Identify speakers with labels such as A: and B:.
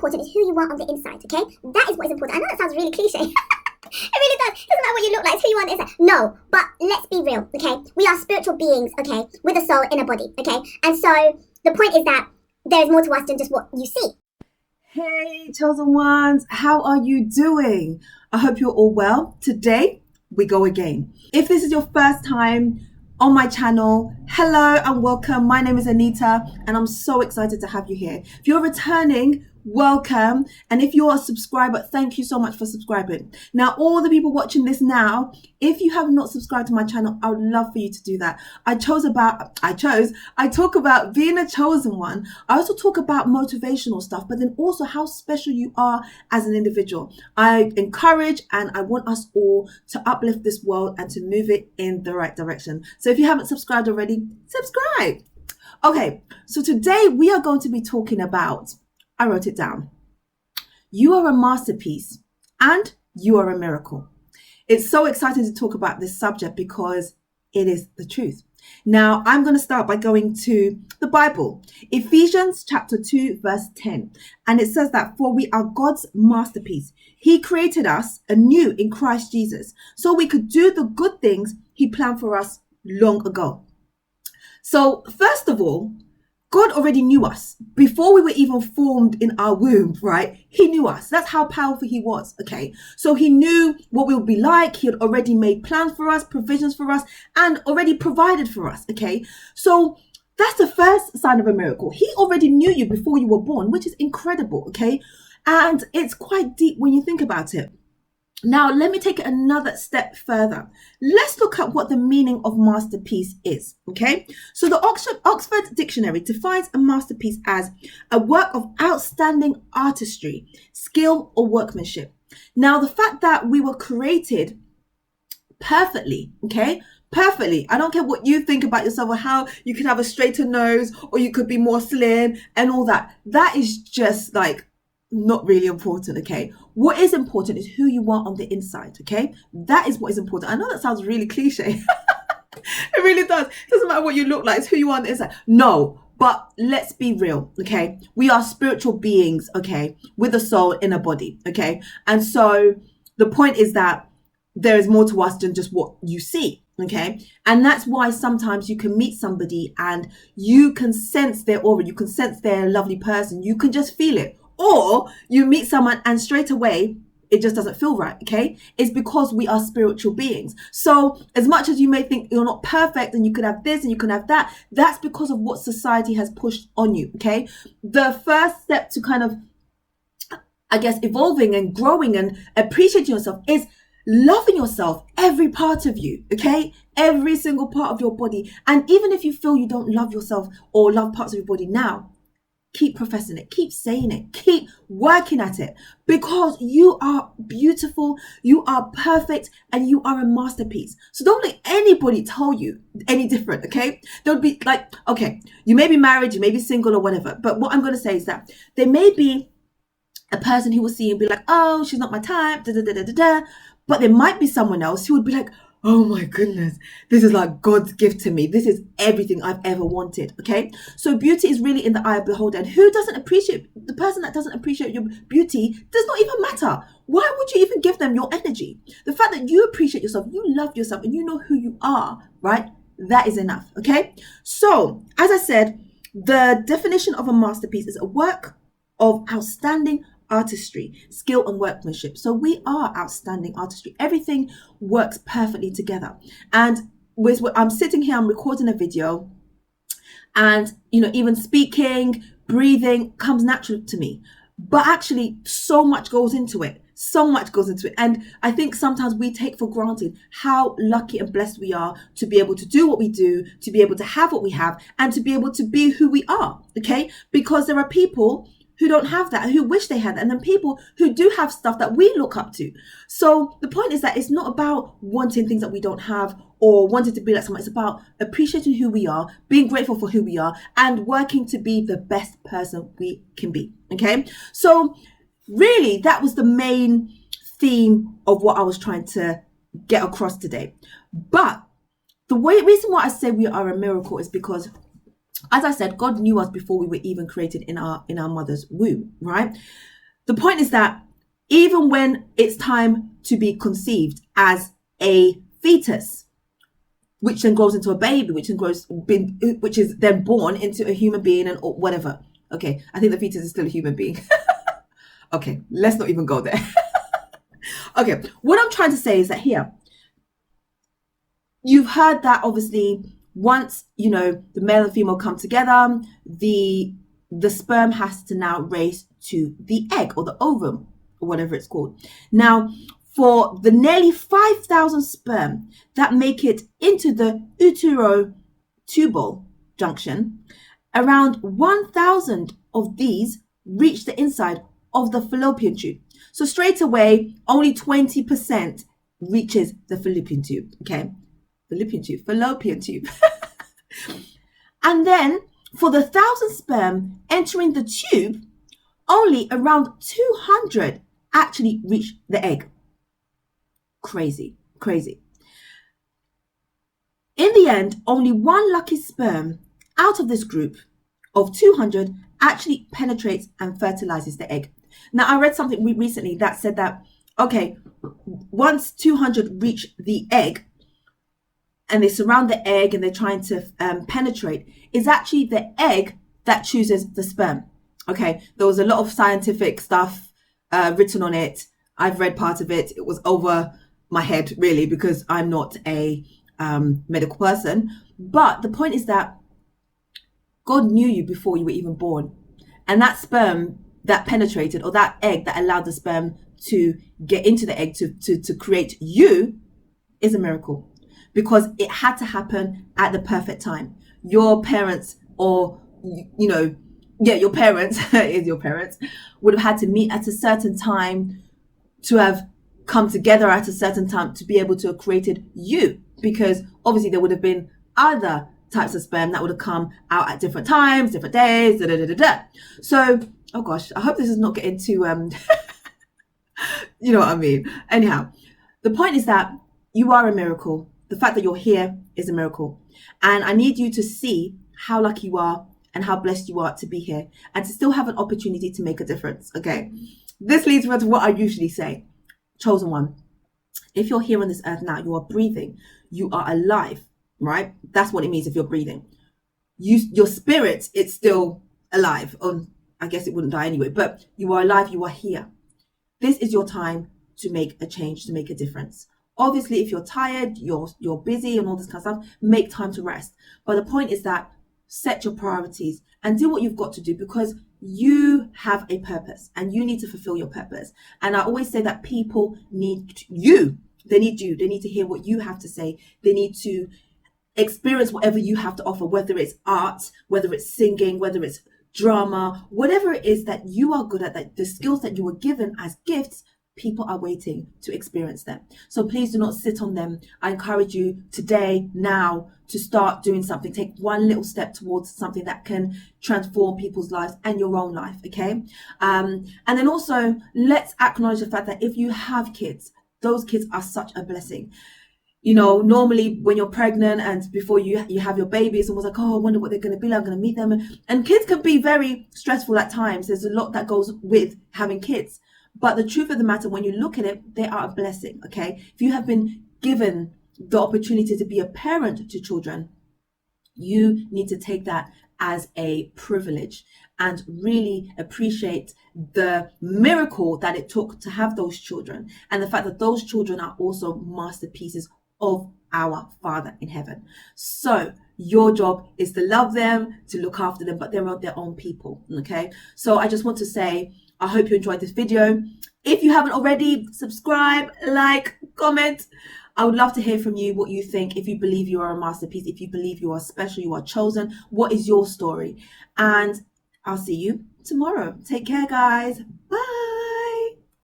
A: important is who you are on the inside, okay? That is what is important. I know that sounds really cliche. It really does. It doesn't matter what you look like, it's who you are on the inside. No, but let's be real, okay? We are spiritual beings, okay, with a soul in a body, okay? And so the point is that there's more to us than just what you see.
B: Hey, chosen ones, how are you doing? I hope you're all well. Today, we go again. If this is your first time on my channel, hello and welcome. My name is Anita and I'm so excited to have you here. If you're returning, welcome. And if you're a subscriber, thank you so much for subscribing. Now, all the people watching this now, if you have not subscribed to my channel, I would love for you to do that. I talk about being a chosen one. I also talk about motivational stuff, but then also how special you are as an individual. I encourage and I want us all to uplift this world and to move it in the right direction. So if you haven't subscribed already, subscribe. Okay, so today we are going to be talking about, I wrote it down. You are a masterpiece and you are a miracle. It's so exciting to talk about this subject because it is the truth. Now, I'm going to start by going to the Bible, Ephesians chapter 2, verse 10. And it says that, for we are God's masterpiece. He created us anew in Christ Jesus so we could do the good things he planned for us long ago. So first of all, God already knew us before we were even formed in our womb, right? He knew us. That's how powerful he was, okay? So he knew what we would be like. He had already made plans for us, provisions for us, and already provided for us, okay? So that's the first sign of a miracle. He already knew you before you were born, which is incredible, okay? And it's quite deep when you think about it. Now, let me take it another step further. Let's look at what the meaning of masterpiece is, okay? So the Oxford Dictionary defines a masterpiece as a work of outstanding artistry, skill, or workmanship. Now, the fact that we were created perfectly, okay? Perfectly. I don't care what you think about yourself or how you could have a straighter nose or you could be more slim and all that. That is just like not really important, okay? What is important is who you are on the inside, okay? That is what is important. I know that sounds really cliche. It really does. It doesn't matter what you look like, it's who you are on the inside. No, but let's be real, okay? We are spiritual beings, okay? With a soul in a body, okay? And so the point is that there is more to us than just what you see, okay? And that's why sometimes you can meet somebody and you can sense their aura, you can sense they're a lovely person, you can just feel it. Or you meet someone and straight away, it just doesn't feel right, okay? It's because we are spiritual beings. So as much as you may think you're not perfect and you could have this and you can have that, that's because of what society has pushed on you, okay? The first step to kind of, I guess, evolving and growing and appreciating yourself is loving yourself, every part of you, okay? Every single part of your body. And even if you feel you don't love yourself or love parts of your body now, keep professing it, keep saying it, keep working at it, because you are beautiful, you are perfect, and you are a masterpiece. So don't let anybody tell you any different, okay? Don't be like, okay, you may be married, you may be single or whatever, but what I'm going to say is that there may be a person who will see you and be like, oh, she's not my type, da da da da da da. But there might be someone else who would be like, oh my goodness, this is like God's gift to me. This is everything I've ever wanted, okay? So beauty is really in the eye of the beholder. And who doesn't appreciate, the person that doesn't appreciate your beauty does not even matter. Why would you even give them your energy? The fact that you appreciate yourself, you love yourself, and you know who you are, right? That is enough, okay? So, as I said, the definition of a masterpiece is a work of outstanding artistry, skill, and workmanship. So we are outstanding artistry. Everything works perfectly together. And I'm sitting here, I'm recording a video, and even speaking, breathing comes natural to me. But actually, so much goes into it. So much goes into it. And I think sometimes we take for granted how lucky and blessed we are to be able to do what we do, to be able to have what we have, and to be able to be who we are, okay? Because there are people who don't have that, who wish they had that, and then people who do have stuff that we look up to. So the point is that it's not about wanting things that we don't have or wanting to be like someone. It's about appreciating who we are, being grateful for who we are, and working to be the best person we can be, okay? So really, that was the main theme of what I was trying to get across today. But the reason why I say we are a miracle is because As I said, God knew us before we were even created in our mother's womb, right? The point is that even when it's time to be conceived as a fetus, which then grows into a baby, which is then born into a human being and or whatever. Okay, I think the fetus is still a human being. Okay, let's not even go there. Okay, what I'm trying to say is that here, you've heard that obviously once, the male and female come together, the sperm has to now race to the egg or the ovum or whatever it's called. Now, for the nearly 5,000 sperm that make it into the uterotubal junction, around 1,000 of these reach the inside of the fallopian tube. So straight away, only 20% reaches the fallopian tube, okay? Fallopian tube. And then for the 1,000 sperm entering the tube, only around 200 actually reach the egg. Crazy. In the end, only one lucky sperm out of this group of 200 actually penetrates and fertilizes the egg. Now, I read something recently that said that, okay, once 200 reach the egg and they surround the egg and they're trying to penetrate, it's actually the egg that chooses the sperm. Okay, there was a lot of scientific stuff written on it. I've read part of it. It was over my head, really, because I'm not a medical person. But the point is that God knew you before you were even born. And that sperm that penetrated, or that egg that allowed the sperm to get into the egg to create you, is a miracle. Because it had to happen at the perfect time. Your parents, or, your parents, your parents, would have had to meet at a certain time, to have come together at a certain time to be able to have created you. Because obviously there would have been other types of sperm that would have come out at different times, different days, So, oh gosh, I hope this is not getting too, you know what I mean? Anyhow, the point is that you are a miracle. The fact that you're here is a miracle. And I need you to see how lucky you are and how blessed you are to be here and to still have an opportunity to make a difference. Okay. This leads me to what I usually say. Chosen one. If you're here on this earth now, you are breathing. You are alive, right? That's what it means if you're breathing. Your spirit, it's still alive. I guess it wouldn't die anyway, but you are alive. You are here. This is your time to make a change, to make a difference. Obviously, if you're tired, you're busy and all this kind of stuff, make time to rest. But the point is that set your priorities and do what you've got to do, because you have a purpose and you need to fulfill your purpose. And I always say that people need you. They need you. They need to hear what you have to say. They need to experience whatever you have to offer, whether it's art, whether it's singing, whether it's drama, whatever it is that you are good at, that the skills that you were given as gifts, people are waiting to experience them. So please do not sit on them. I encourage you today, now, to start doing something. Take one little step towards something that can transform people's lives and your own life, okay? And then also, let's acknowledge the fact that if you have kids, those kids are such a blessing. Normally when you're pregnant and before you have your baby, it's almost like, oh, I wonder what they're going to be like. I'm going to meet them. And kids can be very stressful at times. There's a lot that goes with having kids. But the truth of the matter, when you look at it, they are a blessing, okay? If you have been given the opportunity to be a parent to children, you need to take that as a privilege and really appreciate the miracle that it took to have those children, and the fact that those children are also masterpieces of our Father in heaven. So your job is to love them, to look after them, but they're their own people, okay? So I just want to say, I hope you enjoyed this video. If you haven't already, subscribe, like, comment. I would love to hear from you what you think. If you believe you are a masterpiece, if you believe you are special, you are chosen, what is your story? And I'll see you tomorrow. Take care, guys. Bye.